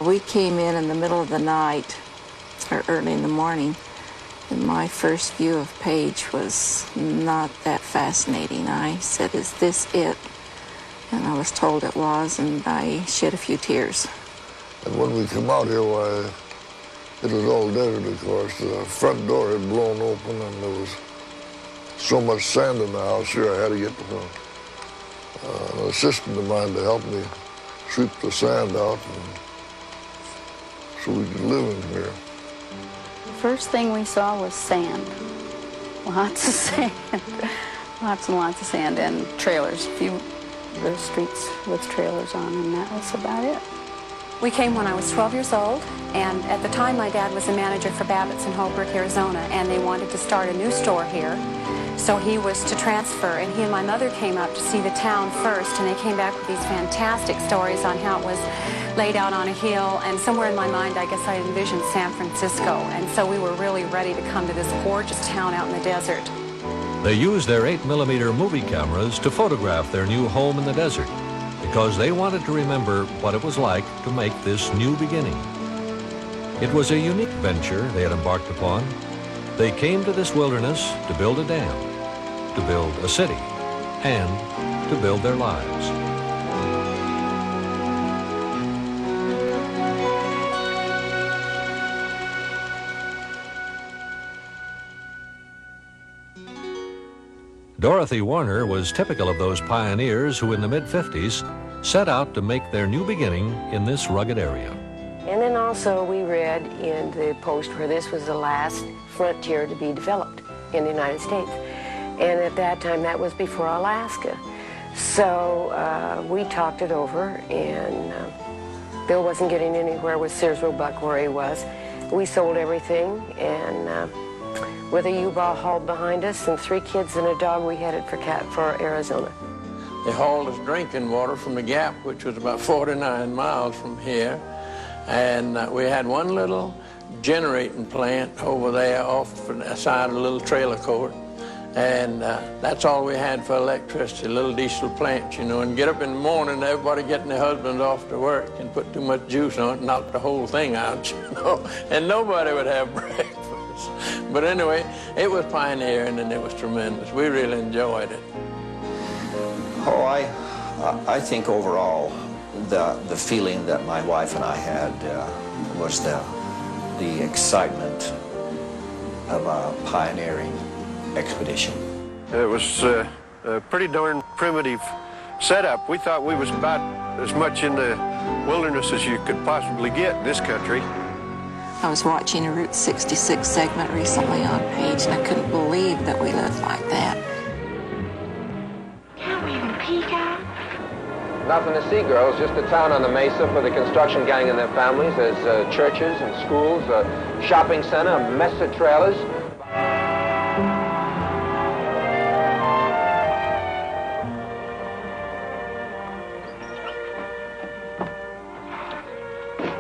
We came in the middle of the night, or early in the morning, and my first view of Page was not that fascinating. I said, "Is this it?" And I was told it was, and I shed a few tears. And when we come out here, why, it was all desert, of course. The front door had blown open, and there was so much sand in the house here, I had to get an assistant of mine to help me sweep the sand out, and so we could live in here. The first thing we saw was sand. Lots of sand. Lots and lots of sand, and trailers. A few little streets with trailers on, and that was about it. We came when I was 12 years old, and at the time my dad was a manager for Babbitt's in Holbrook, Arizona, and they wanted to start a new store here. So he was to transfer, and he and my mother came up to see the town first, and they came back with these fantastic stories on how it was laid out on a hill, and somewhere in my mind, I guess I envisioned San Francisco, and so we were really ready to come to this gorgeous town out in the desert. They used their 8mm movie cameras to photograph their new home in the desert because they wanted to remember what it was like to make this new beginning. It was a unique venture they had embarked upon. They came to this wilderness to build a dam, to build a city, and to build their lives. Dorothy Warner was typical of those pioneers who in the mid-50s set out to make their new beginning in this rugged area. And then also we read in the Post where this was the last frontier to be developed in the United States. And at that time, that was before Alaska. So we talked it over, and Bill wasn't getting anywhere with Sears Roebuck where he was. We sold everything, and with a U-Haul hauled behind us and 3 kids and a dog, we headed for Arizona. They hauled us drinking water from the Gap, which was about 49 miles from here. And we had one little generating plant over there off the side of a little trailer court. And that's all we had for electricity, a little diesel plant, you know, and get up in the morning, everybody getting their husbands off to work and put too much juice on it and knock the whole thing out, you know, and nobody would have breakfast. But anyway, it was pioneering and it was tremendous. We really enjoyed it. Oh, I think overall the feeling that my wife and I had was the excitement of a pioneering expedition. It was a pretty darn primitive setup. We thought we was about as much in the wilderness as you could possibly get in this country. I was watching a Route 66 segment recently on Page, and I couldn't believe that we lived like that. Can't we even peek out? Nothing to see, girls. Just a town on the mesa for the construction gang and their families. There's churches and schools, a shopping center, a mess of trailers.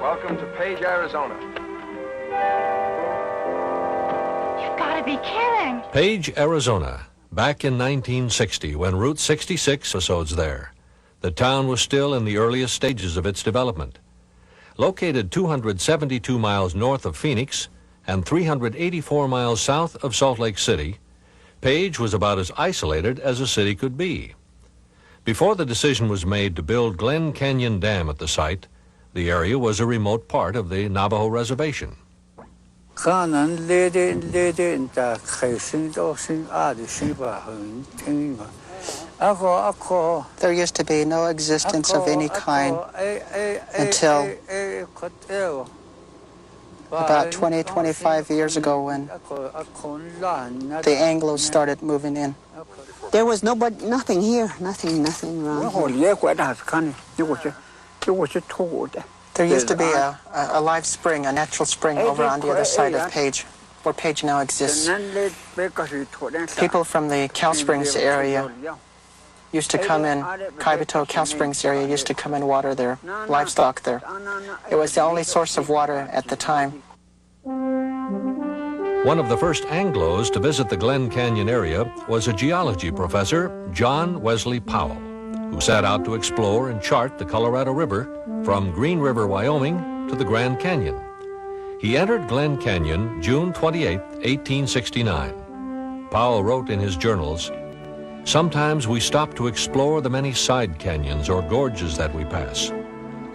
Welcome to Page, Arizona. You've got to be kidding. Page, Arizona, back in 1960 when Route 66 episodes there. The town was still in the earliest stages of its development. Located 272 miles north of Phoenix and 384 miles south of Salt Lake City, Page was about as isolated as a city could be. Before the decision was made to build Glen Canyon Dam at the site, the area was a remote part of the Navajo reservation. There used to be no existence of any kind until about 20, 25 years ago when the Anglos started moving in. There was nothing here, nothing around here. There used to be a live spring, a natural spring over on the other side of Page, where Page now exists. People from the Cal Springs area used to come in, Kaibito, Cal Springs area, used to come and water their livestock there. It was the only source of water at the time. One of the first Anglos to visit the Glen Canyon area was a geology professor, John Wesley Powell, who set out to explore and chart the Colorado River from Green River, Wyoming to the Grand Canyon. He entered Glen Canyon June 28, 1869. Powell wrote in his journals, "Sometimes we stop to explore the many side canyons or gorges that we pass.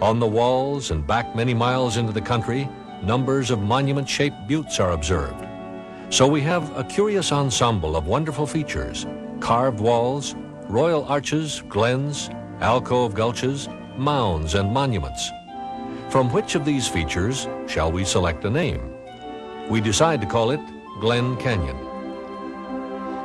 On the walls and back many miles into the country, numbers of monument-shaped buttes are observed. So we have a curious ensemble of wonderful features, carved walls, royal arches, glens, alcove gulches, mounds, and monuments. From which of these features shall we select a name? We decide to call it Glen Canyon.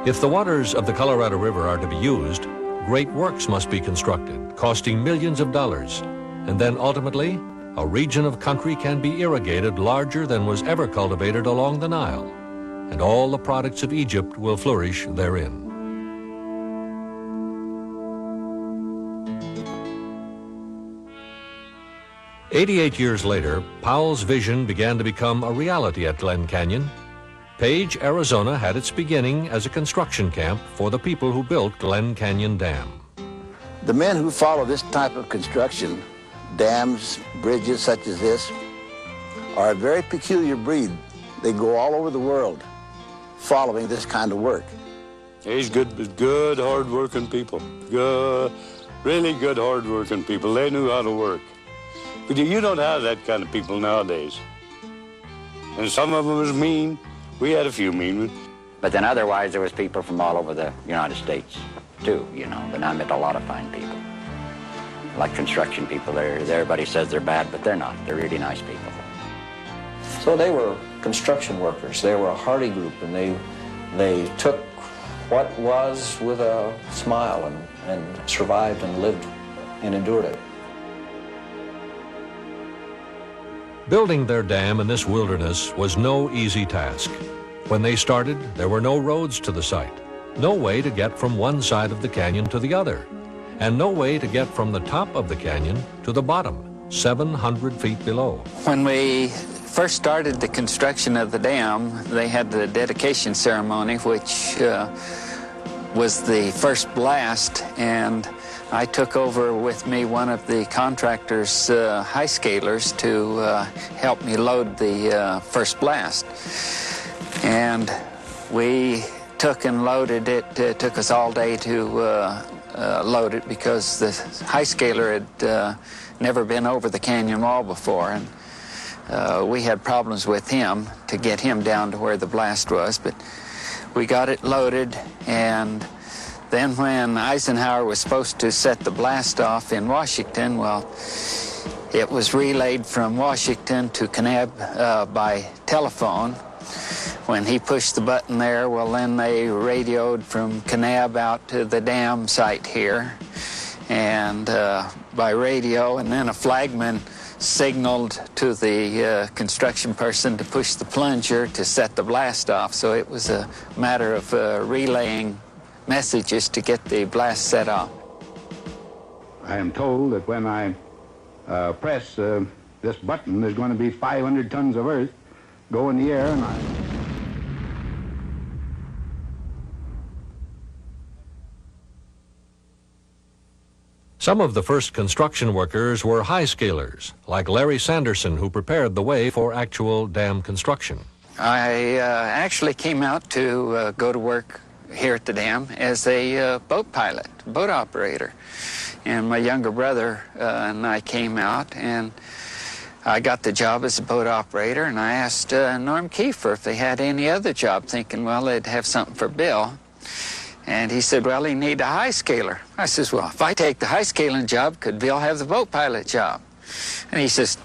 If the waters of the Colorado River are to be used, great works must be constructed, costing millions of dollars, and then ultimately, a region of country can be irrigated larger than was ever cultivated along the Nile, and all the products of Egypt will flourish therein." 88 years later, Powell's vision began to become a reality at Glen Canyon. Page, Arizona had its beginning as a construction camp for the people who built Glen Canyon Dam. The men who follow this type of construction, dams, bridges such as this, are a very peculiar breed. They go all over the world following this kind of work. He's good, hard-working people. Good, really good, hard-working people. They knew how to work. But you don't have that kind of people nowadays. And some of them was mean. We had a few mean ones. But then otherwise, there was people from all over the United States, too, you know. But I met a lot of fine people. Like construction people, everybody says they're bad, but they're not. They're really nice people. So they were construction workers. They were a hardy group, and they took what was with a smile and survived and lived and endured it. Building their dam in this wilderness was no easy task. When they started, there were no roads to the site, no way to get from one side of the canyon to the other, and no way to get from the top of the canyon to the bottom, 700 feet below. When we first started the construction of the dam, they had the dedication ceremony, which was the first blast, and I took over with me one of the contractor's high scalers to help me load the first blast. And we took and loaded it. It took us all day to load it because the high scaler had never been over the canyon wall before, and we had problems with him to get him down to where the blast was, but we got it loaded. And then when Eisenhower was supposed to set the blast off in Washington, well, it was relayed from Washington to Kanab by telephone. When he pushed the button there, well, then they radioed from Kanab out to the dam site here, and by radio, and then a flagman signaled to the construction person to push the plunger to set the blast off. So it was a matter of relaying messages to get the blast set off. I am told that when I press this button, there's going to be 500 tons of earth go in the air, and Some of the first construction workers were high scalers, like Larry Sanderson, who prepared the way for actual dam construction. I actually came out to go to work here at the dam as a boat pilot, boat operator. And my younger brother and I came out, and I got the job as a boat operator, and I asked Norm Kiefer if they had any other job, thinking, well, they'd have something for Bill. And he said, well, he need a high scaler. I says, well, if I take the high scaling job, could Bill have the boat pilot job? And he says,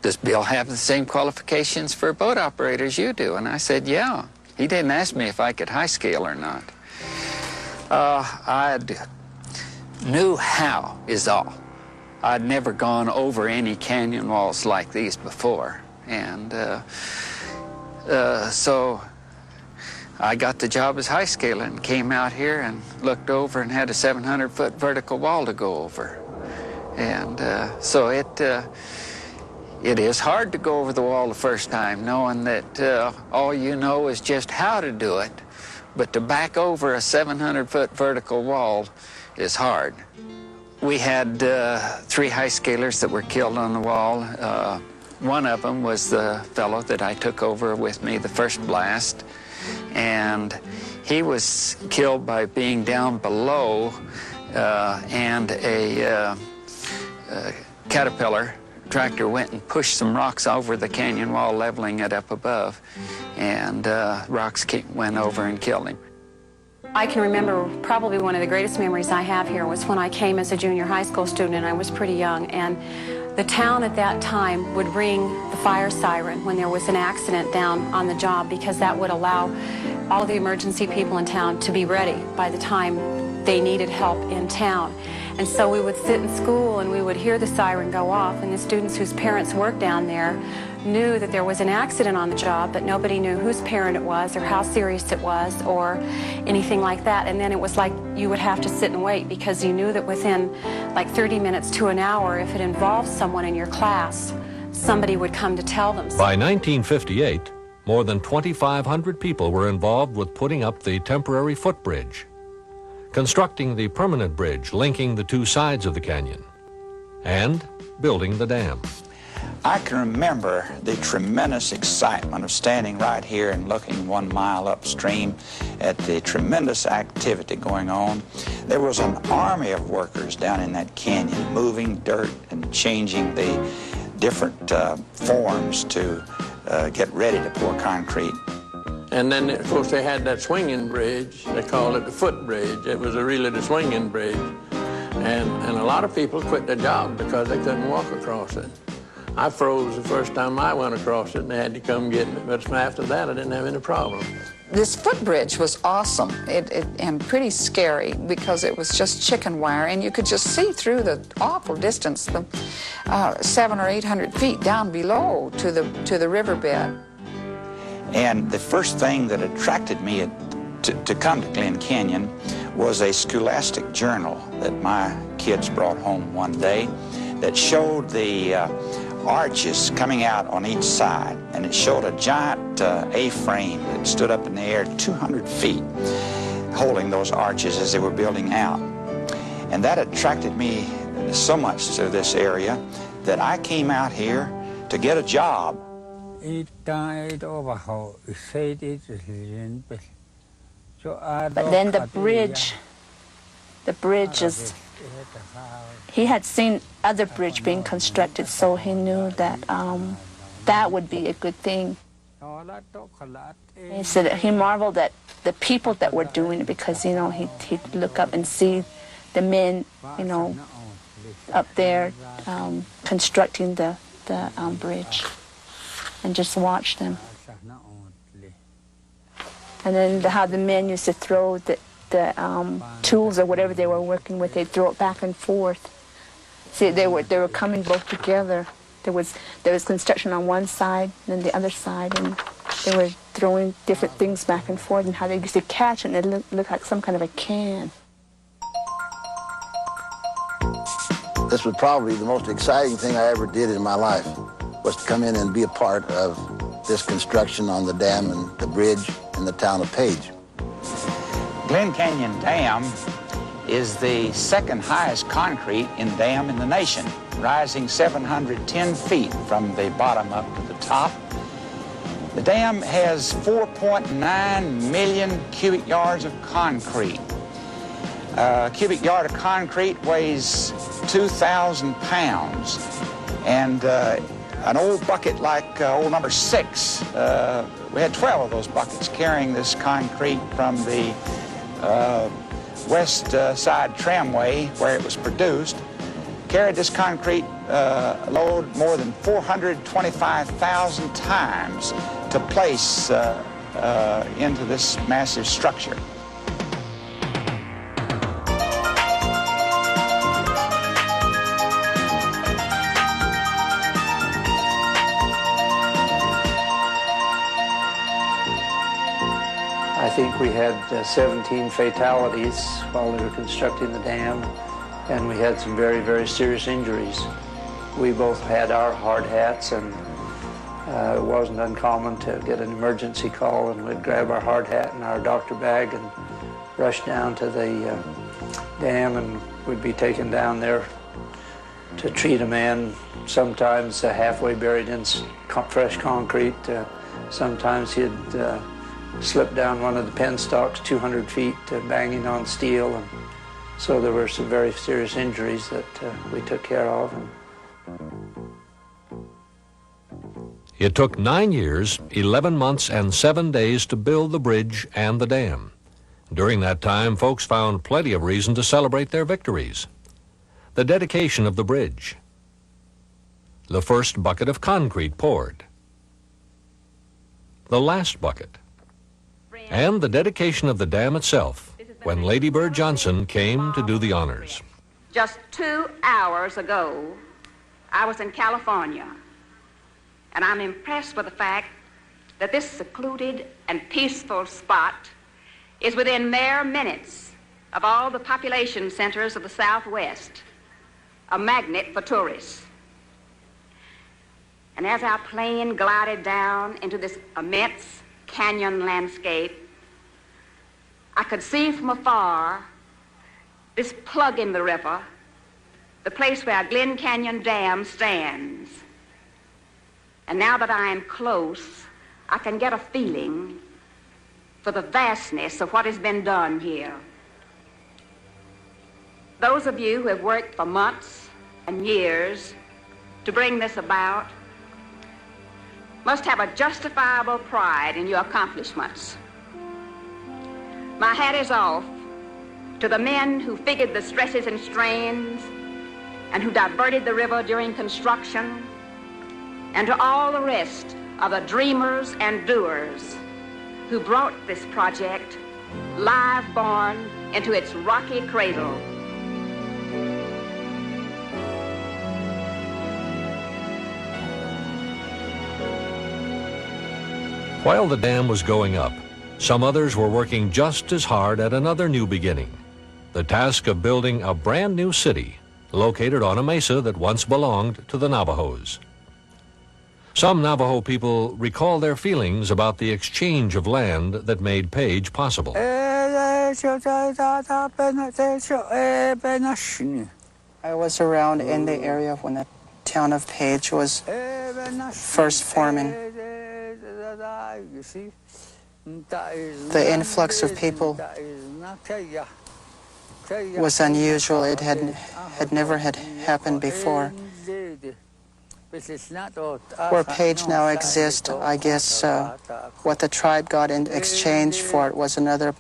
does Bill have the same qualifications for a boat operator as you do? And I said, yeah. He didn't ask me if I could high scale or not. I knew how is all. I'd never gone over any canyon walls like these before. And so I got the job as high scaler and came out here and looked over and had a 700-foot vertical wall to go over. And so it is hard to go over the wall the first time, knowing that all you know is just how to do it. But to back over a 700-foot vertical wall is hard. We had 3 high scalers that were killed on the wall. One of them was the fellow that I took over with me the first blast, and he was killed by being down below, and a Caterpillar tractor went and pushed some rocks over the canyon wall, leveling it up above, and rocks went over and killed him. I can remember probably one of the greatest memories I have here was when I came as a junior high school student, and I was pretty young, and the town at that time would ring the fire siren when there was an accident down on the job, because that would allow all of the emergency people in town to be ready by the time they needed help in town. And so we would sit in school and we would hear the siren go off, and the students whose parents worked down there knew that there was an accident on the job, but nobody knew whose parent it was or how serious it was or anything like that. And then it was like you would have to sit and wait, because you knew that within like 30 minutes to an hour, if it involved someone in your class, somebody would come to tell them. By 1958, more than 2,500 people were involved with putting up the temporary footbridge, constructing the permanent bridge linking the two sides of the canyon, and building the dam. I can remember the tremendous excitement of standing right here and looking 1 mile upstream at the tremendous activity going on. There was an army of workers down in that canyon moving dirt and changing the different forms to get ready to pour concrete. And then, of course, they had that swinging bridge. They called it the footbridge. It was really the swinging bridge. And a lot of people quit their job because they couldn't walk across it. I froze the first time I went across it, and they had to come get me. But after that, I didn't have any problem. This footbridge was awesome and pretty scary, because it was just chicken wire, and you could just see through the awful distance, the 700 or 800 feet down below to the riverbed. And the first thing that attracted me to come to Glen Canyon was a scholastic journal that my kids brought home one day that showed the arches coming out on each side, and it showed a giant A-frame that stood up in the air 200 feet, holding those arches as they were building out. And that attracted me so much to this area that I came out here to get a job. But then the bridge is, he had seen other bridge being constructed, so he knew that that would be a good thing. He said he marveled at the people that were doing it, because, you know, he'd look up and see the men, you know, up there constructing the bridge, and just watch them. And then how the men used to throw the tools or whatever they were working with, they'd throw it back and forth. See, they were coming both together. There was construction on one side and then the other side, and they were throwing different things back and forth, and how they used to catch it, and it looked like some kind of a can. This was probably the most exciting thing I ever did in my life, was to come in and be a part of this construction on the dam and the bridge in the town of Page. Glen Canyon Dam is the second highest concrete dam in the nation, rising 710 feet from the bottom up to the top. The dam has 4.9 million cubic yards of concrete. A cubic yard of concrete weighs 2,000 pounds. And an old bucket like old number 6, we had 12 of those buckets carrying this concrete from the west side tramway where it was produced, carried this concrete load more than 425,000 times to place into this massive structure. I think we had 17 fatalities while they were constructing the dam, and we had some very, very serious injuries. We both had our hard hats, and it wasn't uncommon to get an emergency call, and we'd grab our hard hat and our doctor bag and rush down to the dam, and we'd be taken down there to treat a man, sometimes halfway buried in fresh concrete. Sometimes he'd slip down one of the penstalks 200 feet banging on steel. And so there were some very serious injuries that we took care of. It took 9 years, 11 months, and 7 days to build the bridge and the dam. During that time, folks found plenty of reason to celebrate their victories. The dedication of the bridge, the first bucket of concrete poured, the last bucket, and the dedication of the dam itself when Lady Bird Johnson came to do the honors. Just 2 hours ago, I was in California, and I'm impressed with the fact that this secluded and peaceful spot is within mere minutes of all the population centers of the Southwest, a magnet for tourists. And as our plane glided down into this immense canyon landscape, I could see from afar this plug in the river, the place where Glen Canyon Dam stands. And now that I am close, I can get a feeling for the vastness of what has been done here. Those of you who have worked for months and years to bring this about must have a justifiable pride in your accomplishments. My hat is off to the men who figured the stresses and strains and who diverted the river during construction, and to all the rest of the dreamers and doers who brought this project live born into its rocky cradle. While the dam was going up, some others were working just as hard at another new beginning, the task of building a brand new city located on a mesa that once belonged to the Navajos. Some Navajo people recall their feelings about the exchange of land that made Page possible. I was around in the area when the town of Page was first forming. The influx of people was unusual. It had never happened before. Where Page now exists, I guess what the tribe got in exchange for it was another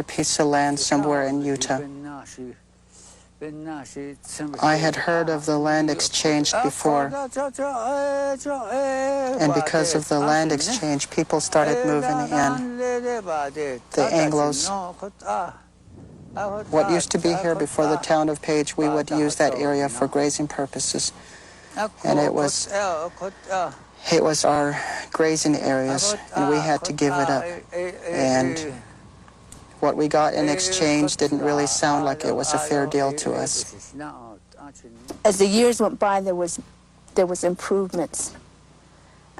piece of land somewhere in Utah. I had heard of the land exchange before, and because of the land exchange, people started moving in. The Anglos. What used to be here before the town of Page, we would use that area for grazing purposes. And it was our grazing areas, and we had to give it up. And what we got in exchange didn't really sound like it was a fair deal to us. As the years went by, there was improvements,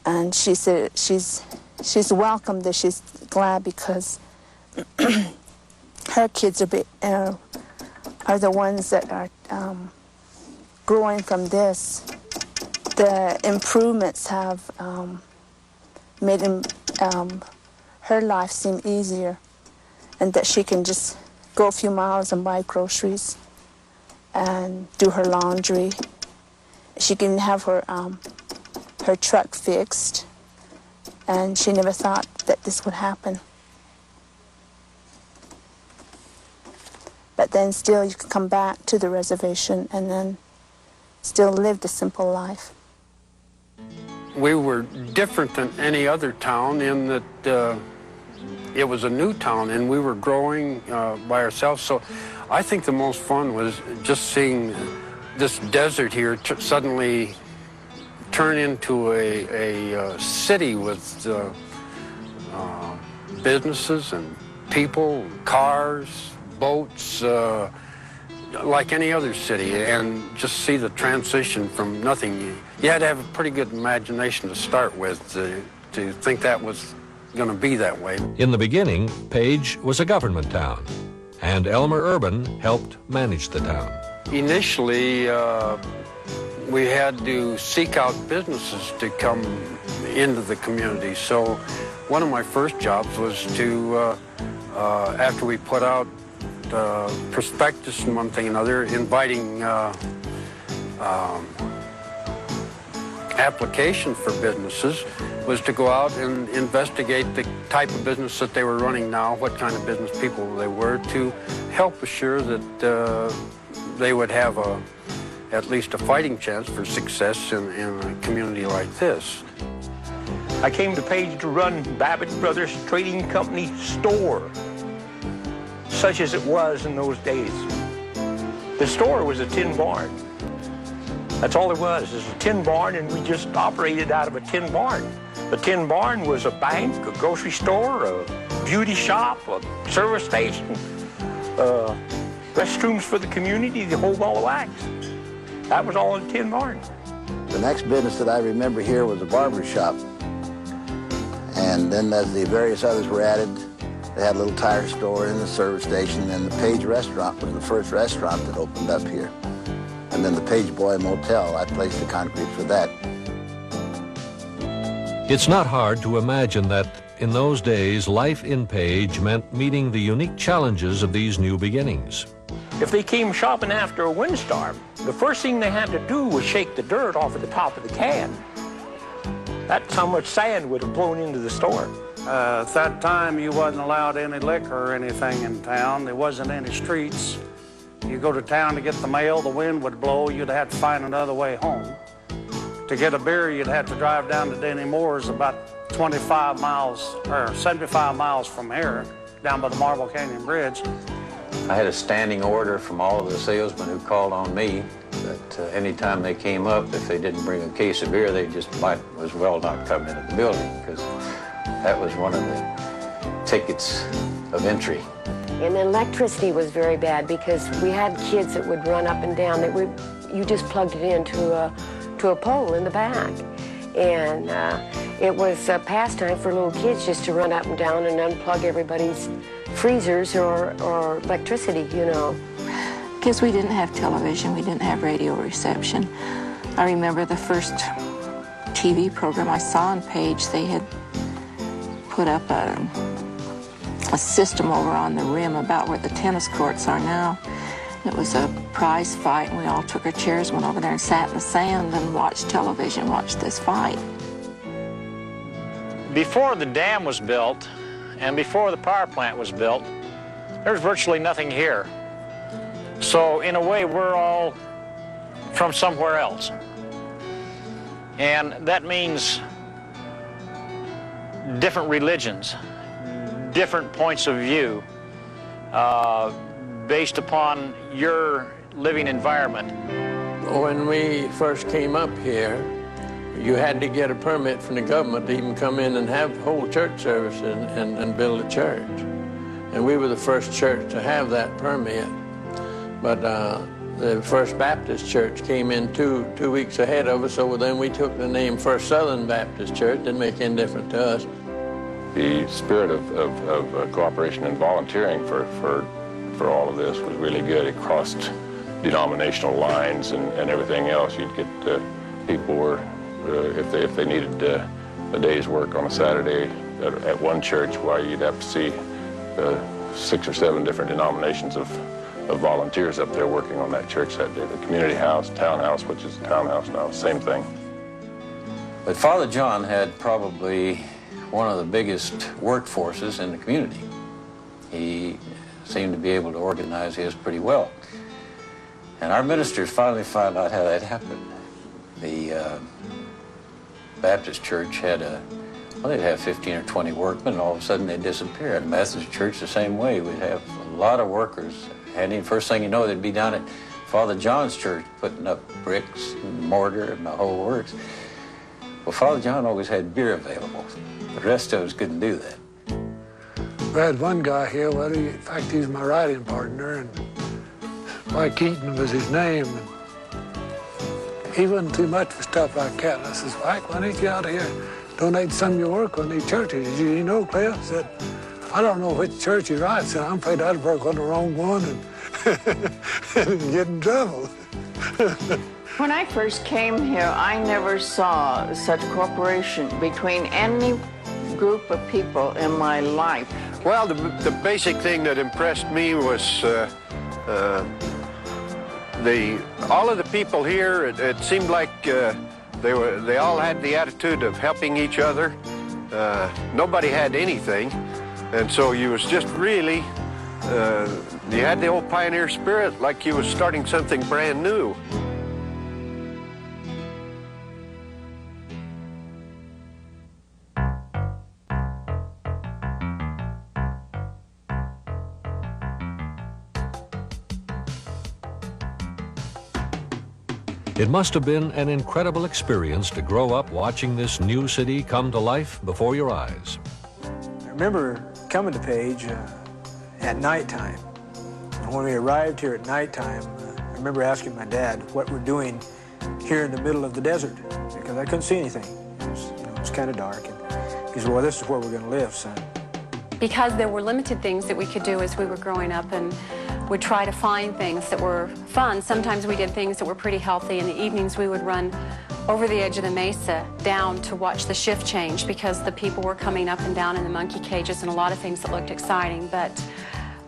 and she said she's welcomed this. She's glad because her kids are the ones that are growing from this. The improvements have made her life seem easier, and that she can just go a few miles and buy groceries and do her laundry. She can have her truck fixed, and she never thought that this would happen. But then still you can come back to the reservation and then still live the simple life. We were different than any other town in that it was a new town and we were growing by ourselves. So I think the most fun was just seeing this desert here suddenly turn into a city with businesses and people, cars, boats, like any other city, and just see the transition from nothing. You had to have a pretty good imagination to start with to think that was going to be that way. In the beginning, Page was a government town, and Elmer Urban helped manage the town. Initially, we had to seek out businesses to come into the community. So one of my first jobs was to, after we put out prospectus and one thing and another, inviting application for businesses, was to go out and investigate the type of business that they were running now, what kind of business people they were, to help assure that they would have at least a fighting chance for success in a community like this. I came to Page to run Babbitt Brothers Trading Company store, such as it was in those days. The store was a tin barn. That's all it was a tin barn, and we just operated out of a tin barn. The tin barn was a bank, a grocery store, a beauty shop, a service station, restrooms for the community, the whole ball of wax. That was all in a tin barn. The next business that I remember here was a barber shop. And then as the various others were added, they had a little tire store and a service station, and the Page Restaurant was the first restaurant that opened up here. And then the Page Boy Motel, I placed the concrete for that. It's not hard to imagine that in those days, life in Page meant meeting the unique challenges of these new beginnings. If they came shopping after a windstorm, the first thing they had to do was shake the dirt off of the top of the can. That's how much sand would have blown into the store. At that time, you wasn't allowed any liquor or anything in town. There wasn't any streets. You go to town to get the mail, the wind would blow, you'd have to find another way home. To get a beer, you'd have to drive down to Denny Moore's, about 25 miles, or 75 miles from here, down by the Marble Canyon Bridge. I had a standing order from all of the salesmen who called on me that anytime they came up, if they didn't bring a case of beer, they just might as well not come into the building, because that was one of the tickets of entry. And the electricity was very bad because we had kids that would run up and down. You just plugged it into a pole in the back. And it was a pastime for little kids just to run up and down and unplug everybody's freezers or electricity, you know. Because we didn't have television, we didn't have radio reception. I remember the first TV program I saw on Page, they had put up a system over on the rim about where the tennis courts are now. It was a prize fight, and we all took our chairs, went over there and sat in the sand and watched television, watched this fight. Before the dam was built and before the power plant was built, there was virtually nothing here. So in a way, we're all from somewhere else. And that means different religions, different points of view, based upon your living environment. When we first came up here, you had to get a permit from the government to even come in and have whole church service and build a church. And we were the first church to have that permit. But the First Baptist Church came in two weeks ahead of us, so then we took the name First Southern Baptist Church. Didn't make any difference to us. The spirit of cooperation and volunteering for all of this was really good. It crossed denominational lines and everything else. You'd get people were, if they needed a day's work on a Saturday at one church, why you'd have to see 6 or 7 different denominations of volunteers up there working on that church that day. The community house, townhouse, which is a townhouse now, same thing. But Father John had probably one of the biggest workforces in the community. He seemed to be able to organize his pretty well. And our ministers finally found out how that happened. The Baptist church had they'd have 15 or 20 workmen, and all of a sudden they'd disappear. And the Methodist church the same way. We'd have a lot of workers. And first thing you know, they'd be down at Father John's church putting up bricks and mortar and the whole works. Well, Father John always had beer available. The rest of us couldn't do that. We had one guy here, in fact, he was my riding partner, and Mike Eaton was his name. And he wasn't too much for stuff like that. And I says, Mike, why don't you out here donate some of your work on these churches? You know, Cliff? I said, I don't know which church he writes in. I'm afraid I'd work on the wrong one and get in trouble. When I first came here, I never saw such cooperation between any group of people in my life. Well, the basic thing that impressed me was all of the people here. It seemed like they all had the attitude of helping each other. Nobody had anything, and so you was just really you had the old pioneer spirit, like you was starting something brand new. It must have been an incredible experience to grow up watching this new city come to life before your eyes. I remember coming to Page at nighttime. And when we arrived here at nighttime, I remember asking my dad what we're doing here in the middle of the desert, because I couldn't see anything. It was kind of dark. And he said, well, this is where we're going to live, son. Because there were limited things that we could do as we were growing up, and would try to find things that were fun. Sometimes we did things that were pretty healthy. In the evenings, we would run over the edge of the mesa down to watch the shift change, because the people were coming up and down in the monkey cages and a lot of things that looked exciting. But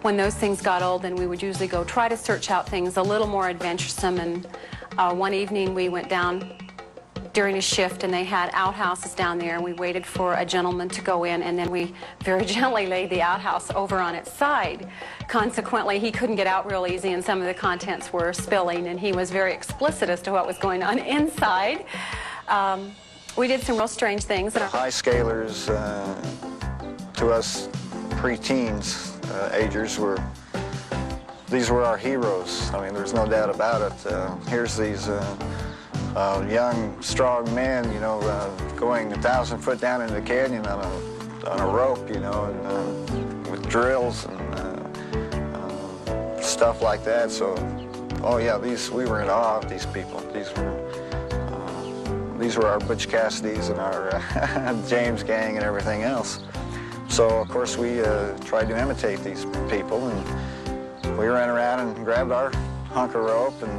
when those things got old, then we would usually go try to search out things a little more adventuresome. And one evening we went down during a shift, and they had outhouses down there, and we waited for a gentleman to go in, and then we very gently laid the outhouse over on its side. Consequently, he couldn't get out real easy, and some of the contents were spilling, and he was very explicit as to what was going on inside. We did some real strange things. The high scalers, to us pre-teens agers, these were our heroes. I mean, there's no doubt about it. Here's these young, strong men, you know, going 1,000 foot down into the canyon on a rope, you know, and with drills and stuff like that. So, oh yeah, we were in awe of these people. These were our Butch Cassidys and our James gang and everything else. So, of course, we tried to imitate these people, and we ran around and grabbed our hunk of rope and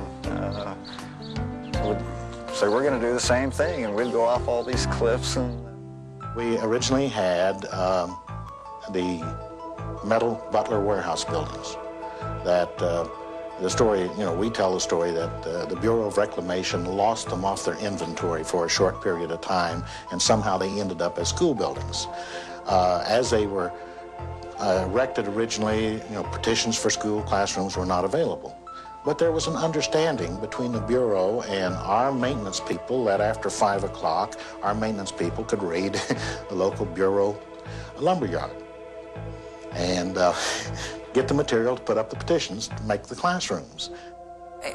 would say, we're going to do the same thing, and we'd go off all these cliffs. And we originally had the metal Butler warehouse buildings that the story, you know, we tell the story that the Bureau of Reclamation lost them off their inventory for a short period of time, and somehow they ended up as school buildings. As they were erected originally, you know, petitions for school classrooms were not available. But there was an understanding between the Bureau and our maintenance people that after 5 o'clock, our maintenance people could raid the local Bureau lumberyard and get the material to put up the petitions to make the classrooms.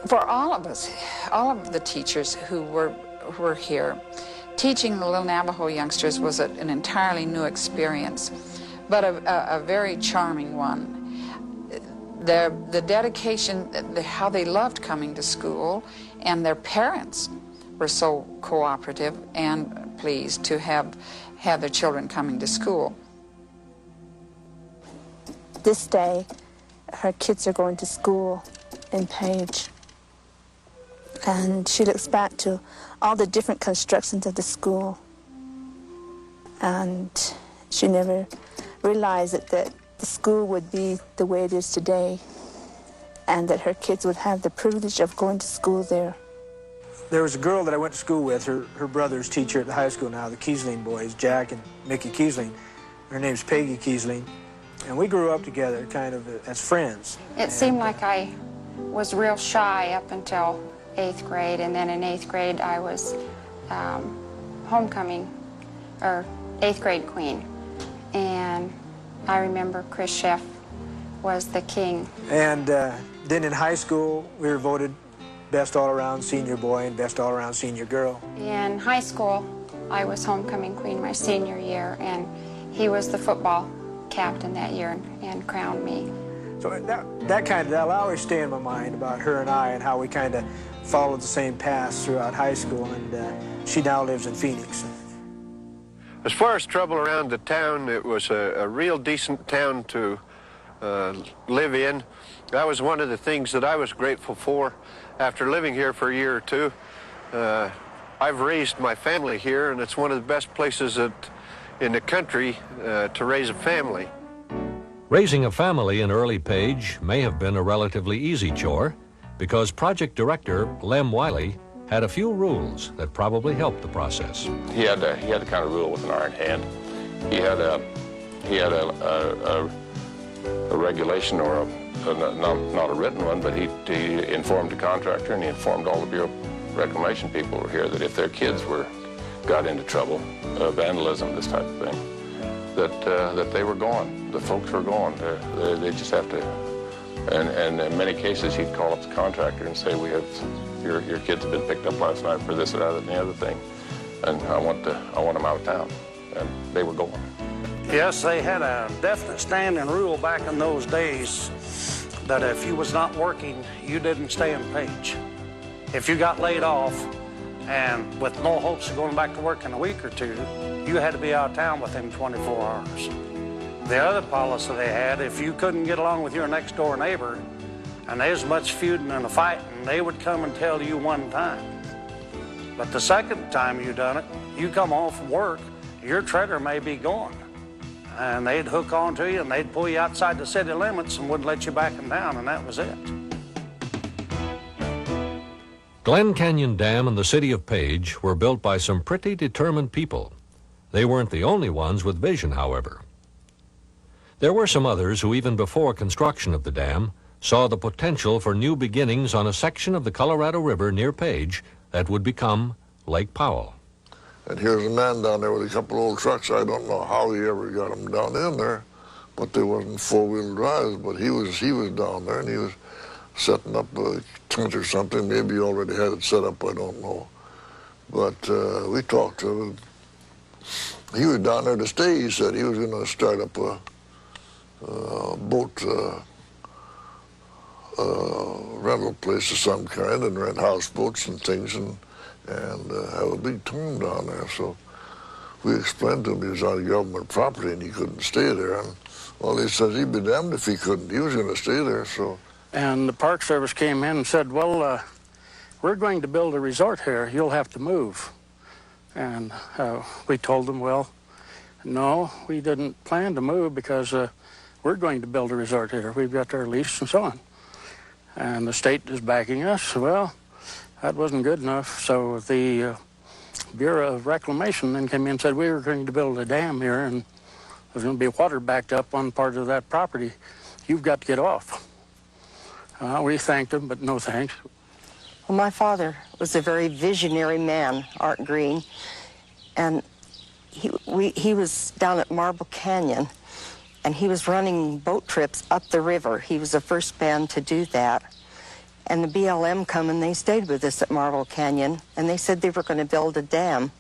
For all of us, all of the teachers who were here, teaching the little Navajo youngsters was an entirely new experience, but a very charming one. The dedication, how they loved coming to school, and their parents were so cooperative and pleased to have their children coming to school. This day, her kids are going to school in Page. And she looks back to all the different constructions of the school. And she never realized that the school would be the way it is today, and that her kids would have the privilege of going to school there. There was a girl that I went to school with, her brother's teacher at the high school now, the Kiesling boys, Jack and Mickey Kiesling. Her name's Peggy Kiesling, and we grew up together kind of as friends. It seemed like I was real shy up until 8th grade, and then in 8th grade I was homecoming, or 8th grade queen. And I remember Chris Sheff was the king. And then in high school, we were voted best all-around senior boy and best all-around senior girl. In high school, I was homecoming queen my senior year, and he was the football captain that year and crowned me. So that'll always stay in my mind about her and I, and how we kind of followed the same paths throughout high school, and she now lives in Phoenix. As far as trouble around the town, it was a real decent town to live in. That was one of the things that I was grateful for after living here for a year or two. I've raised my family here, and it's one of the best places in the country to raise a family. Raising a family in early Page may have been a relatively easy chore because project director Lem Wiley had a few rules that probably helped the process. He had the kind of rule with an iron hand. He had a regulation, or not a written one, but he informed the contractor and he informed all the Bureau of Reclamation people who were here that if their kids got into trouble, vandalism, this type of thing, that they were gone. The folks were gone. They just have to. And in many cases, he'd call up the contractor and say, "We have your kids have been picked up last night for this or that and the other thing, and I want them out of town," and they were gone. Yes, they had a definite standing rule back in those days that if you was not working, you didn't stay in Page. If you got laid off and with no hopes of going back to work in a week or two, you had to be out of town within 24 hours. The other policy they had, if you couldn't get along with your next door neighbor and there's much feuding and a fighting, they would come and tell you one time. But the second time you done it, you come home from work, your trailer may be gone. And they'd hook onto you and they'd pull you outside the city limits and wouldn't let you back in town, and that was it. Glen Canyon Dam and the city of Page were built by some pretty determined people. They weren't the only ones with vision, however. There were some others who, even before construction of the dam, saw the potential for new beginnings on a section of the Colorado River near Page that would become Lake Powell. And here's a man down there with a couple old trucks. I don't know how he ever got them down in there, but they wasn't four-wheel drives. But he was down there, and he was setting up a tent or something. Maybe he already had it set up, I don't know. But we talked to him. He was down there to stay. He said he was going to start up a boat rental place of some kind and rent houseboats and things and have a big town down there. So we explained to him he was on government property and he couldn't stay there. And well, he says he'd be damned if he couldn't. He was going to stay there. So. And the Park Service came in and said, "Well, we're going to build a resort here. You'll have to move." And we told them, "Well, no, we didn't plan to move because we're going to build a resort here. We've got our lease and so on. And the state is backing us." Well, that wasn't good enough. So the Bureau of Reclamation then came in and said, "We were going to build a dam here and there's going to be water backed up on part of that property. You've got to get off." We thanked them, but no thanks. Well, my father was a very visionary man, Art Green, and he was down at Marble Canyon, and he was running boat trips up the river. He was the first band to do that. And the BLM come and they stayed with us at Marble Canyon, and they said they were going to build a dam.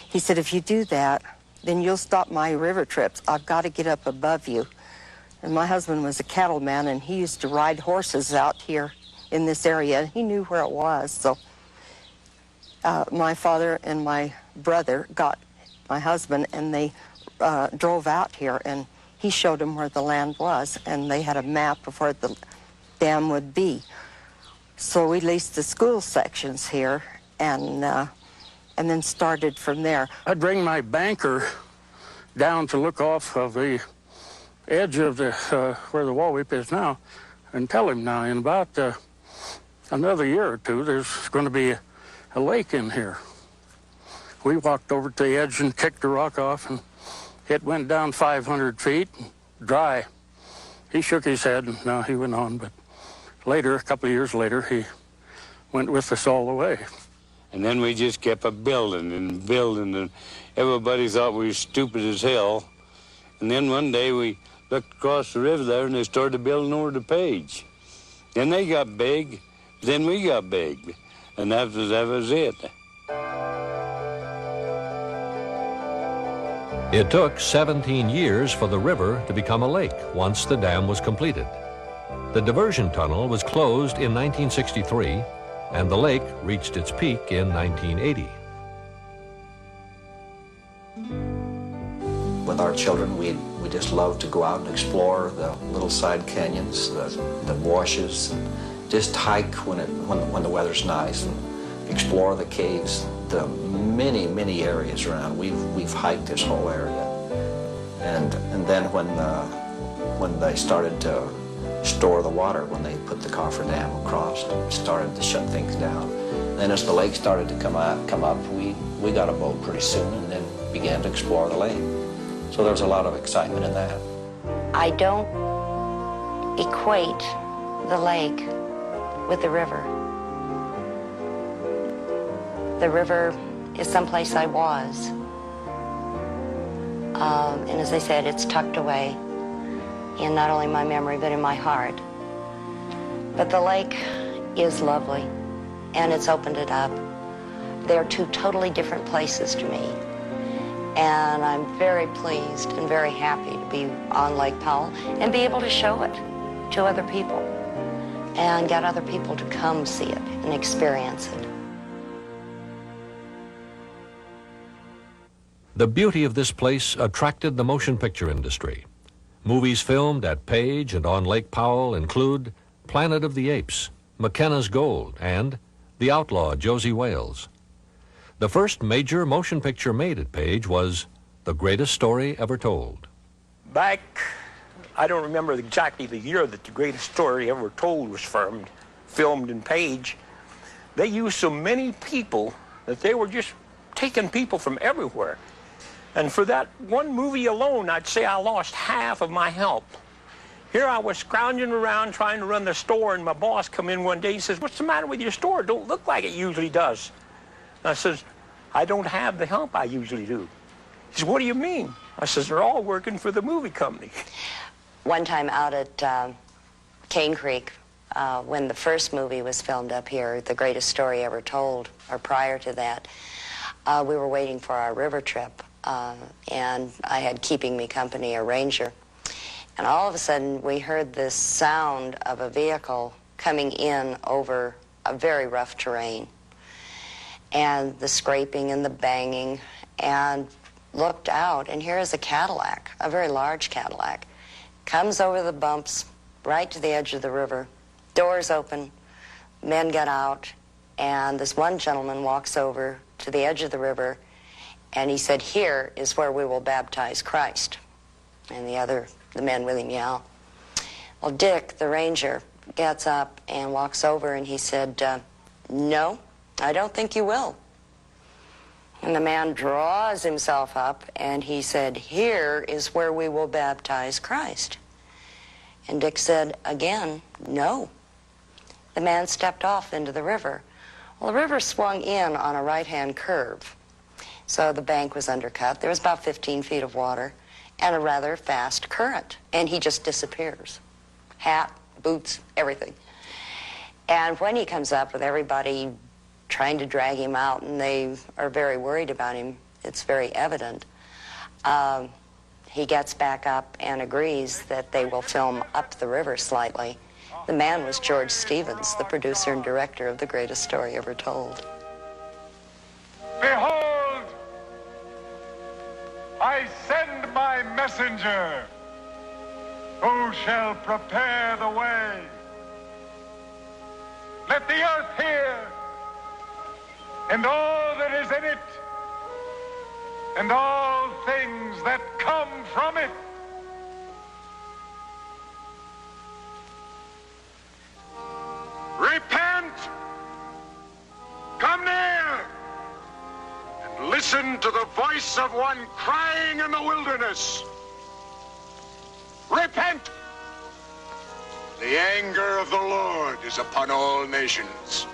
He said, "If you do that, then you'll stop my river trips. I've got to get up above you." And my husband was a cattleman, and he used to ride horses out here in this area. He knew where it was. So my father and my brother got my husband, and they drove out here, and he showed them where the land was, and they had a map of where the dam would be. So we leased the school sections here, and then started from there. I'd bring my banker down to look off of the edge of the where the wall weep is now, and tell him now in about another year or two there's going to be a lake in here. We walked over to the edge and kicked the rock off, and it went down 500 feet, dry. He shook his head, and no, he went on, but later, a couple of years later, he went with us all the way. And then we just kept building and building, and everybody thought we were stupid as hell. And then one day we looked across the river there, and they started building over the Page. Then they got big, then we got big, and that was it. It took 17 years for the river to become a lake once the dam was completed. The diversion tunnel was closed in 1963, and the lake reached its peak in 1980. with our children, we just love to go out and explore the little side canyons, the washes, and just hike when the weather's nice, and explore the caves, the many areas around. We've hiked this whole area, and then when they started to store the water, when they put the coffer dam across, started to shut things down. Then as the lake started to come up, we got a boat pretty soon, and then began to explore the lake. So there was a lot of excitement in that. I don't equate the lake with the river. The river is someplace I was. And as I said, it's tucked away in not only my memory, but in my heart. But the lake is lovely, and it's opened it up. They're two totally different places to me. And I'm very pleased and very happy to be on Lake Powell and be able to show it to other people and get other people to come see it and experience it. The beauty of this place attracted the motion picture industry. Movies filmed at Page and on Lake Powell include Planet of the Apes, McKenna's Gold, and The Outlaw, Josie Wales. The first major motion picture made at Page was The Greatest Story Ever Told. Back, I don't remember exactly the year that The Greatest Story Ever Told was filmed in Page. They used so many people that they were just taking people from everywhere. And for that one movie alone, I'd say I lost half of my help. Here I was scrounging around trying to run the store, and my boss come in one day. He says, "What's the matter with your store? It don't look like it usually does." And I says, "I don't have the help I usually do." He says, "What do you mean?" I says, "They're all working for the movie company." One time out at Cane Creek, when the first movie was filmed up here, The Greatest Story Ever Told, or prior to that, we were waiting for our river trip, and I had keeping me company a ranger. And all of a sudden, we heard this sound of a vehicle coming in over a very rough terrain, and the scraping and the banging, and looked out, and here is a Cadillac, a very large Cadillac, comes over the bumps right to the edge of the river. Doors open, men get out, and this one gentleman walks over to the edge of the river, and he said, "Here is where we will baptize Christ." And the men with him yell. Well, Dick, the ranger, gets up and walks over, and he said, "No, I don't think you will." And the man draws himself up, and he said, "Here is where we will baptize Christ." And Dick said again, "No." The man stepped off into the river. Well, the river swung in on a right-hand curve, so the bank was undercut. There was about 15 feet of water and a rather fast current, and he just disappears. Hat, boots, everything. And when he comes up with everybody trying to drag him out, and they are very worried about him, it's very evident, he gets back up and agrees that they will film up the river slightly. The man was George Stevens, the producer and director of The Greatest Story Ever Told. "Behold, I send my messenger, who shall prepare the way. Let the earth hear, and all that is in it, and all things that come from it." Repent! Come near! And listen to the voice of one crying in the wilderness. Repent! The anger of the Lord is upon all nations.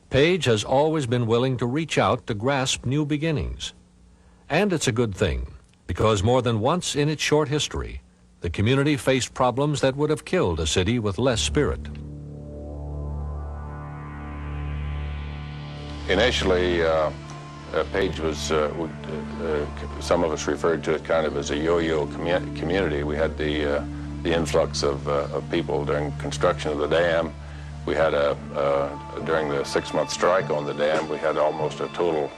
Page has always been willing to reach out to grasp new beginnings. And it's a good thing, because more than once in its short history, the community faced problems that would have killed a city with less spirit. Initially, Page was, some of us referred to it kind of as a yo-yo community. We had the influx of people during construction of the dam. We had during the 6-month strike on the dam, we had almost a total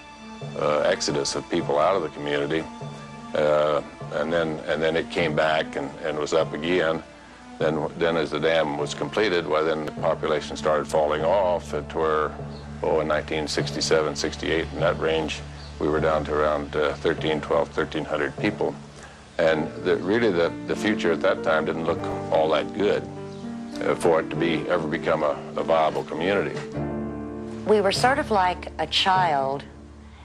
exodus of people out of the community. and then it came back and was up again. Then as the dam was completed, well, then the population started falling off to where, in 1967, 68, in that range, we were down to around 1,300 people. And really the future at that time didn't look all that good for it to ever become a viable community. We were sort of like a child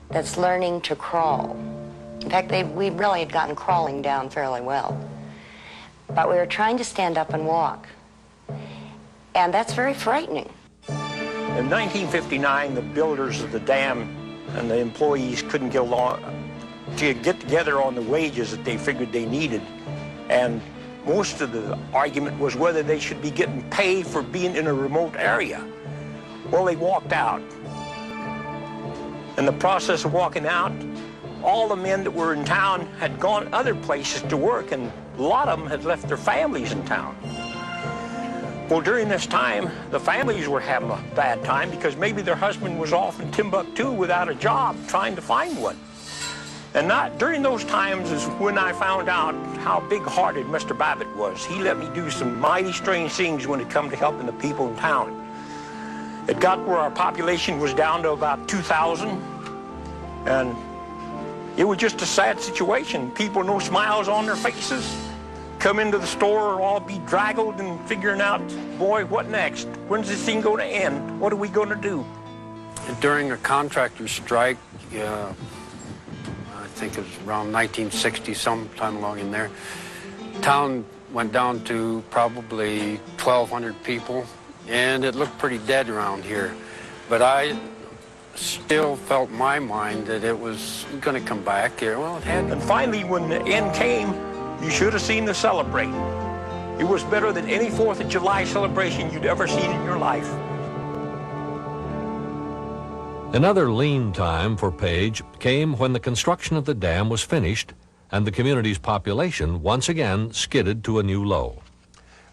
that's learning to crawl. In fact, we really had gotten crawling down fairly well. But we were trying to stand up and walk. And that's very frightening. In 1959, the builders of the dam and the employees couldn't get along to get together on the wages that they figured they needed. And most of the argument was whether they should be getting paid for being in a remote area. Well, they walked out. In the process of walking out, all the men that were in town had gone other places to work, and a lot of them had left their families in town. Well, during this time, the families were having a bad time because maybe their husband was off in Timbuktu without a job, trying to find one. And during those times is when I found out how big-hearted Mr. Babbitt was. He let me do some mighty strange things when it come to helping the people in town. It got where our population was down to about 2,000, and it was just a sad situation. People, no smiles on their faces, come into the store, all be draggled and figuring out, boy, what next? When's this thing going to end? What are we going to do? During a contractor strike, I think it was around 1960, sometime along in there, town went down to probably 1,200 people, and it looked pretty dead around here. But I still felt in my mind that it was going to come back here. Well, it had. And finally, when the end came, you should have seen the celebrate. It was better than any 4th of July celebration you'd ever seen in your life. Another lean time for Page came when the construction of the dam was finished and the community's population once again skidded to a new low.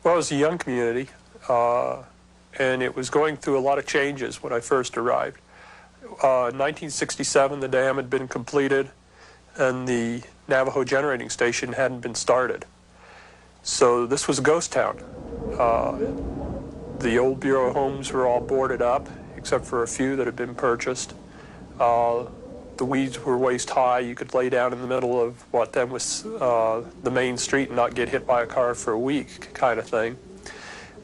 Well, it was a young community, and it was going through a lot of changes when I first arrived. In 1967, the dam had been completed, and the Navajo generating station hadn't been started. So this was a ghost town. The old Bureau homes were all boarded up, except for a few that had been purchased. The weeds were waist high. You could lay down in the middle of what then was the main street and not get hit by a car for a week, kind of thing.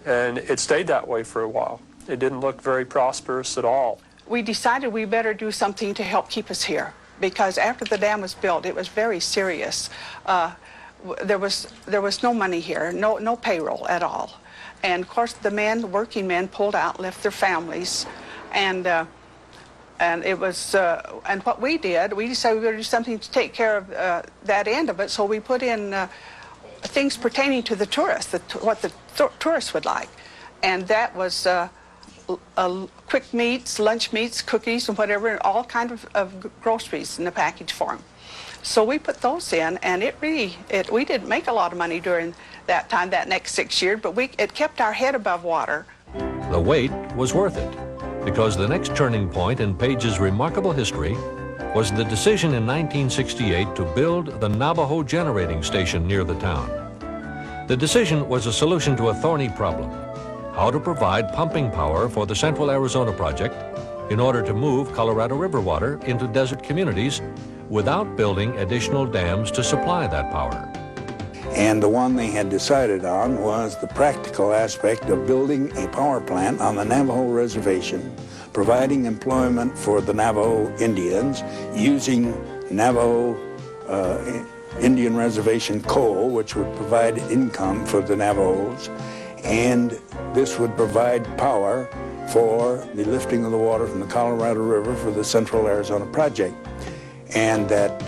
And it stayed that way for a while. It didn't look very prosperous at all. We decided we better do something to help keep us here, because after the dam was built, it was very serious. There was no money here, no payroll at all. And of course, the working men pulled out, left their families, and it was. And what we did, we decided we better do something to take care of that end of it. So we put in things pertaining to the tourists, what the tourists would like, and that was quick meats, lunch meats, cookies, and whatever, and all kinds of groceries in the package form. So we put those in, and we didn't make a lot of money during that time, that next 6 years, but it kept our head above water. The wait was worth it, because the next turning point in Page's remarkable history was the decision in 1968 to build the Navajo generating station near the town. The decision was a solution to a thorny problem: how to provide pumping power for the Central Arizona project in order to move Colorado River water into desert communities without building additional dams to supply that power. And the one they had decided on was the practical aspect of building a power plant on the Navajo reservation, providing employment for the Navajo Indians, using Navajo Indian reservation coal, which would provide income for the Navajos, and this would provide power for the lifting of the water from the Colorado River for the Central Arizona project, and that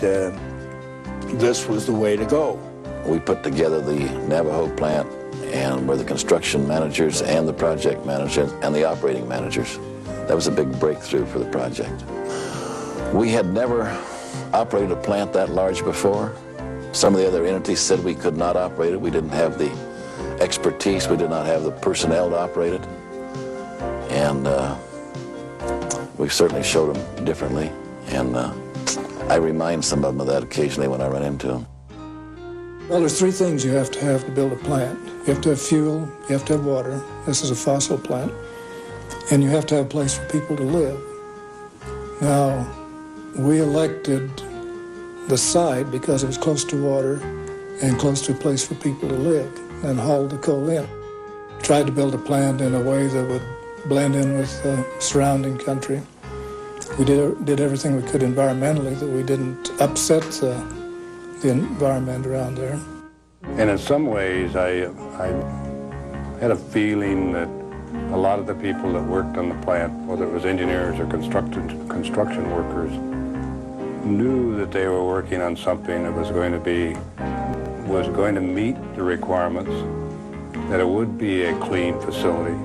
this was the way to go. We put together the Navajo plant, and we're the construction managers and the project managers and the operating managers. That was a big breakthrough for the project. We had never operated a plant that large before. Some of the other entities said we could not operate it. We didn't have the expertise. We did not have the personnel to operate it. And we certainly showed them differently. And I remind some of them of that occasionally when I run into them. Well, there's three things you have to build a plant. You have to have fuel, you have to have water. This is a fossil plant. And you have to have a place for people to live. Now, we elected the site because it was close to water and close to a place for people to live, and hauled the coal in. Tried to build a plant in a way that would blend in with the surrounding country. We did everything we could environmentally that we didn't upset the environment around there. And in some ways, I had a feeling that a lot of the people that worked on the plant, whether it was engineers or construction workers, knew that they were working on something that was going to meet the requirements, that it would be a clean facility,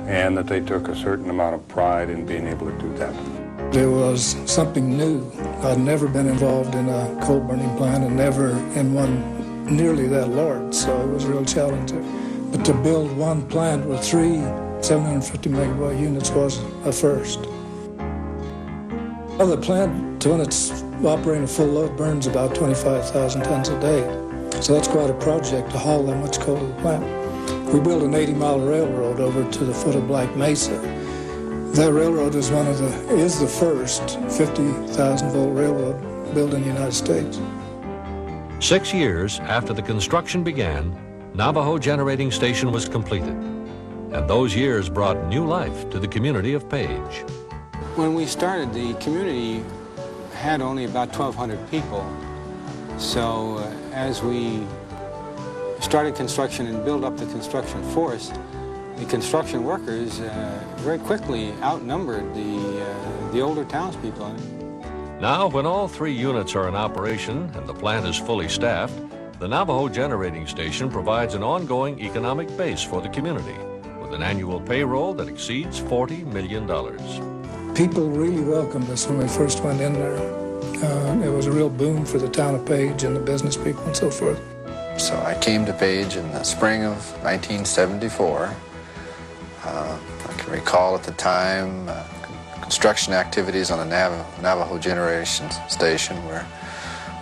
and that they took a certain amount of pride in being able to do that. It was something new. I'd never been involved in a coal burning plant and never in one nearly that large, so it was real challenging. But to build one plant with 3 750 megawatt units was a first. Well, the plant, when it's operating at full load, burns about 25,000 tons a day. So that's quite a project to haul that much coal to the plant. We built an 80-mile railroad over to the foot of Black Mesa. That railroad is the first 50,000-volt railroad built in the United States. 6 years after the construction began, Navajo Generating Station was completed, and those years brought new life to the community of Page. When we started, the community had only about 1,200 people. So as we started construction and built up the construction force, the construction workers very quickly outnumbered the older townspeople. Now, when all 3 units are in operation and the plant is fully staffed, the Navajo Generating Station provides an ongoing economic base for the community, with an annual payroll that exceeds $40 million. People really welcomed us when we first went in there. It was a real boom for the town of Page and the business people and so forth. So I came to Page in the spring of 1974. I can recall at the time construction activities on the Navajo Generation Station were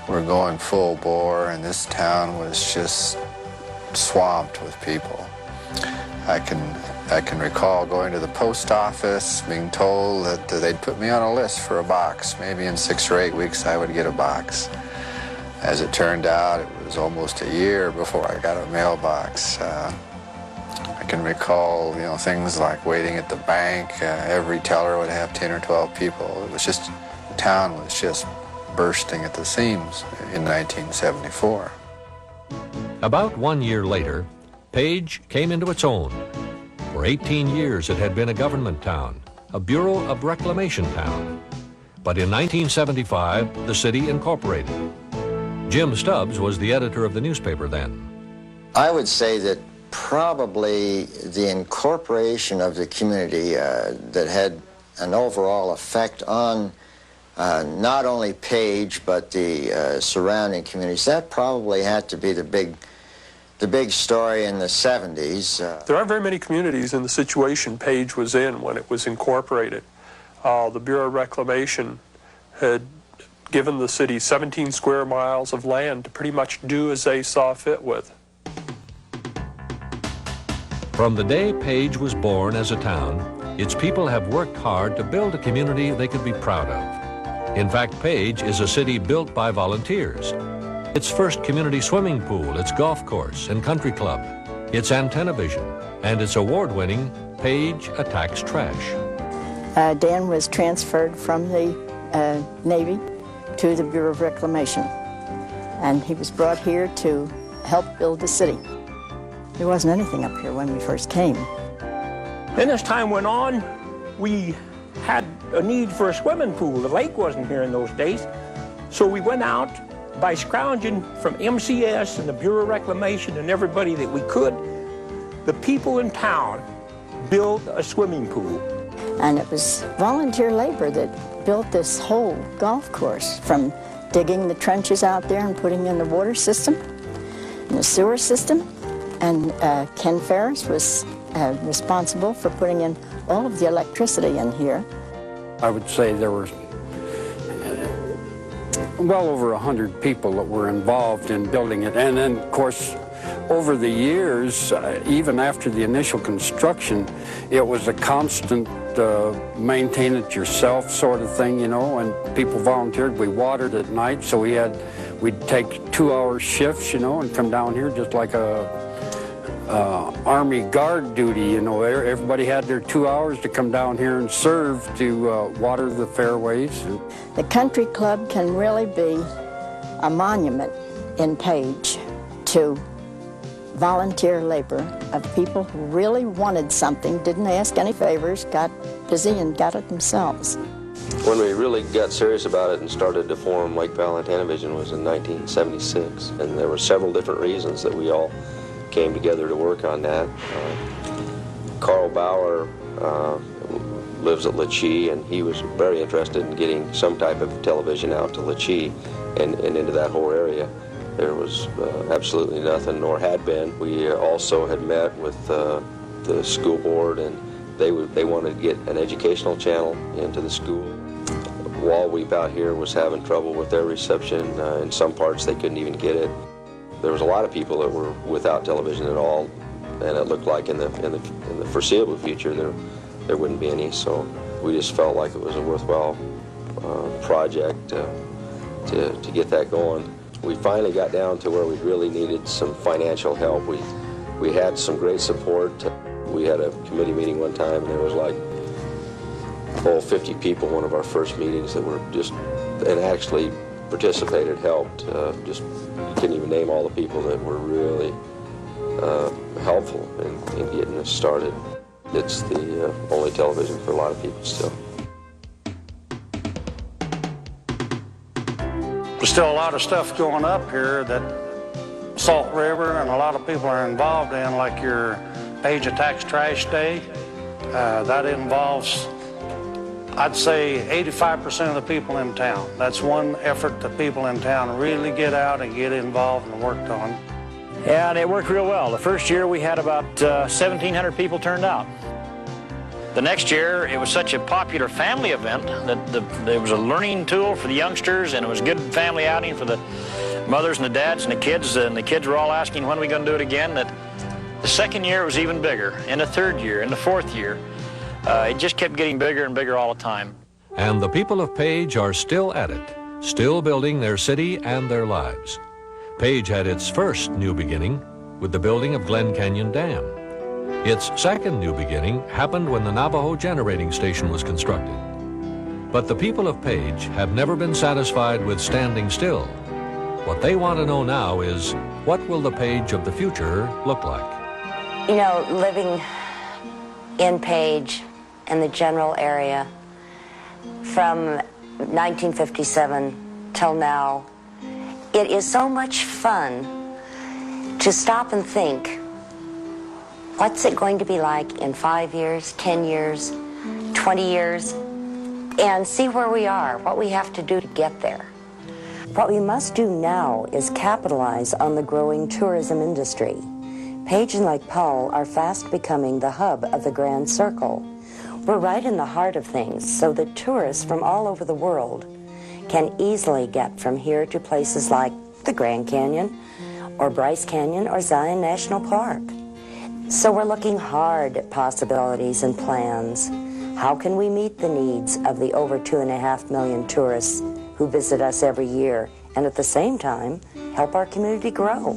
going full bore, and this town was just swamped with people. I can recall going to the post office, being told that they'd put me on a list for a box. Maybe in 6 or 8 weeks I would get a box. As it turned out, it was almost a year before I got a mailbox. I can recall, things like waiting at the bank. Every teller would have 10 or 12 people. It was just, the town was just bursting at the seams in 1974. About 1 year later, Page came into its own. For 18 years, it had been a government town, a Bureau of Reclamation town. But in 1975, the city incorporated. Jim Stubbs was the editor of the newspaper then. I would say that probably the incorporation of the community that had an overall effect on not only Page but the surrounding communities, that probably had to be the big story in the 70s. There aren't very many communities in the situation Page was in when it was incorporated. The Bureau of Reclamation had given the city 17 square miles of land to pretty much do as they saw fit with. From the day Page was born as a town, its people have worked hard to build a community they could be proud of. In fact, Page is a city built by volunteers. Its first community swimming pool, its golf course and country club, its antenna vision, and its award-winning Page Attacks Trash. Dan was transferred from the Navy to the Bureau of Reclamation, and he was brought here to help build the city. There wasn't anything up here when we first came. Then as time went on, we had a need for a swimming pool. The lake wasn't here in those days, so we went out by scrounging from MCS and the Bureau of Reclamation and everybody that we could. The people in town built a swimming pool. And it was volunteer labor that built this whole golf course, from digging the trenches out there and putting in the water system and the sewer system. And Ken Ferris was responsible for putting in all of the electricity in here. I would say there were well over 100 people that were involved in building it. And then, of course, over the years, even after the initial construction, it was a constant maintain it yourself sort of thing, you know, and people volunteered. We watered at night, so we'd take 2-hour shifts, you know, and come down here just like a Army guard duty, you know. Everybody had their 2 hours to come down here and serve to water the fairways. The country club can really be a monument in Page to volunteer labor of people who really wanted something, didn't ask any favors, got busy and got it themselves. When we really got serious about it and started to form Lake Valley Television was in 1976, and there were several different reasons that we all came together to work on that. Carl Bauer lives at Lachie, and he was very interested in getting some type of television out to Lachie and into that whole area. There was absolutely nothing, nor had been. We also had met with the school board, and they wanted to get an educational channel into the school. Wall Weep out here was having trouble with their reception. In some parts they couldn't even get it. There was a lot of people that were without television at all, and it looked like in the foreseeable future there wouldn't be any. So we just felt like it was a worthwhile project to get that going. We finally got down to where we really needed some financial help. We had some great support. We had a committee meeting one time, and there was like 50 people. One of our first meetings that were just, and actually participated, helped. Just you couldn't even name all the people that were really helpful in getting us started. It's the only television for a lot of people still. There's still a lot of stuff going up here that Salt River and a lot of people are involved in, like your Page Attacks Trash Day. That involves, I'd say, 85% of the people in town. That's one effort that people in town really get out and get involved and worked on. And it worked real well. The first year we had about 1,700 people turned out. The next year, it was such a popular family event that it was a learning tool for the youngsters, and it was a good family outing for the mothers and the dads and the kids were all asking, when are we going to do it again? That the second year was even bigger, and the third year, and the fourth year. It just kept getting bigger and bigger all the time. And the people of Page are still at it, still building their city and their lives. Page had its first new beginning with the building of Glen Canyon Dam. Its second new beginning happened when the Navajo generating station was constructed. But the people of Page have never been satisfied with standing still. What they want to know now is, what will the Page of the future look like? You know, living in Page and the general area from 1957 till now, it is so much fun to stop and think, what's it going to be like in 5 years, 10 years, 20 years, and see where we are, what we have to do to get there. What we must do now is capitalize on the growing tourism industry. Page and Lake Powell are fast becoming the hub of the Grand Circle. We're right in the heart of things, so that tourists from all over the world can easily get from here to places like the Grand Canyon, or Bryce Canyon, or Zion National Park. So we're looking hard at possibilities and plans. How can we meet the needs of the over 2.5 million tourists who visit us every year, and at the same time, help our community grow?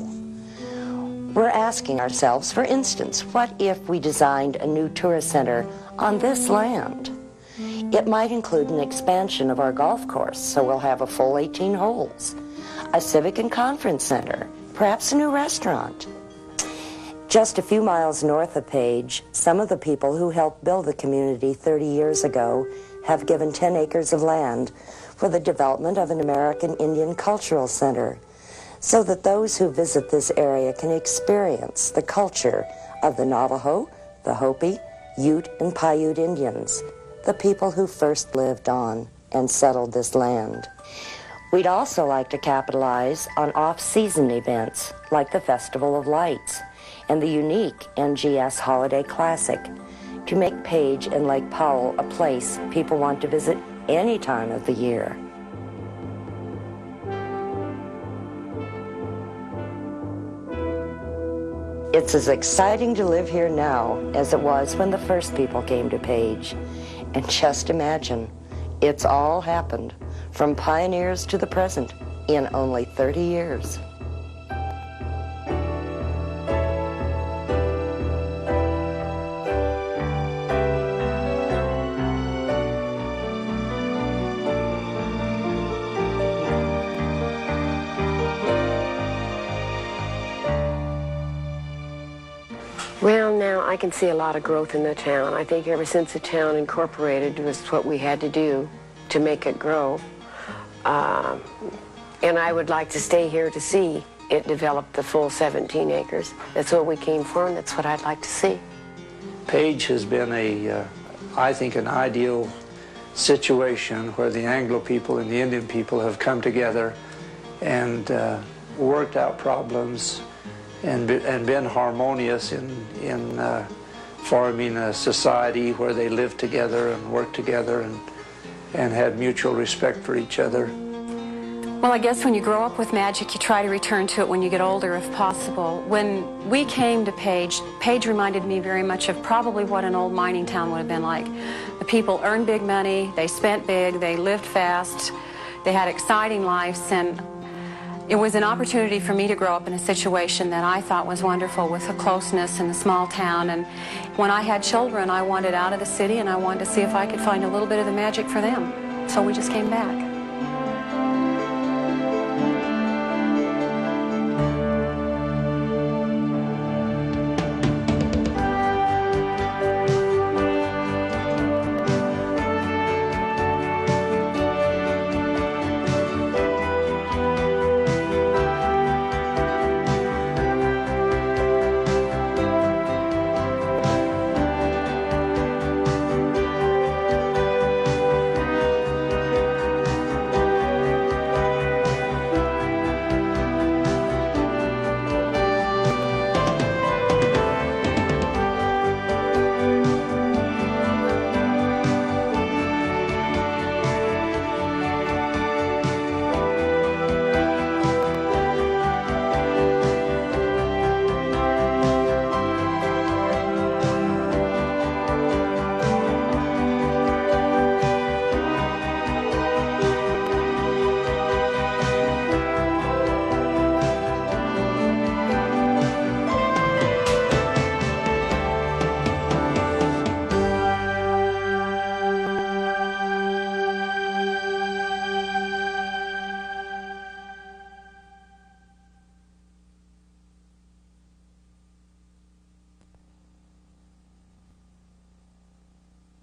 We're asking ourselves, for instance, what if we designed a new tourist center on this land? It might include an expansion of our golf course, so we'll have a full 18 holes, a civic and conference center, perhaps a new restaurant. Just a few miles north of Page, some of the people who helped build the community 30 years ago have given 10 acres of land for the development of an American Indian Cultural Center, so that those who visit this area can experience the culture of the Navajo, the Hopi, Ute, and Paiute Indians, the people who first lived on and settled this land. We'd also like to capitalize on off-season events like the Festival of Lights and the unique NGS Holiday Classic to make Page and Lake Powell a place people want to visit any time of the year. It's as exciting to live here now as it was when the first people came to Page. And just imagine, it's all happened from pioneers to the present in only 30 years. Well, now I can see a lot of growth in the town. I think ever since the town incorporated was what we had to do to make it grow. And I would like to stay here to see it develop the full 17 acres. That's what we came for, and that's what I'd like to see. Page has been I think, an ideal situation where the Anglo people and the Indian people have come together and worked out problems and been harmonious in forming a society where they lived together and worked together and had mutual respect for each other. Well, I guess when you grow up with magic, you try to return to it when you get older, if possible. When we came to Page, Page reminded me very much of probably what an old mining town would have been like. The people earned big money, they spent big, they lived fast, they had exciting lives, and it was an opportunity for me to grow up in a situation that I thought was wonderful with the closeness and the small town. And when I had children, I wanted out of the city and I wanted to see if I could find a little bit of the magic for them. So we just came back.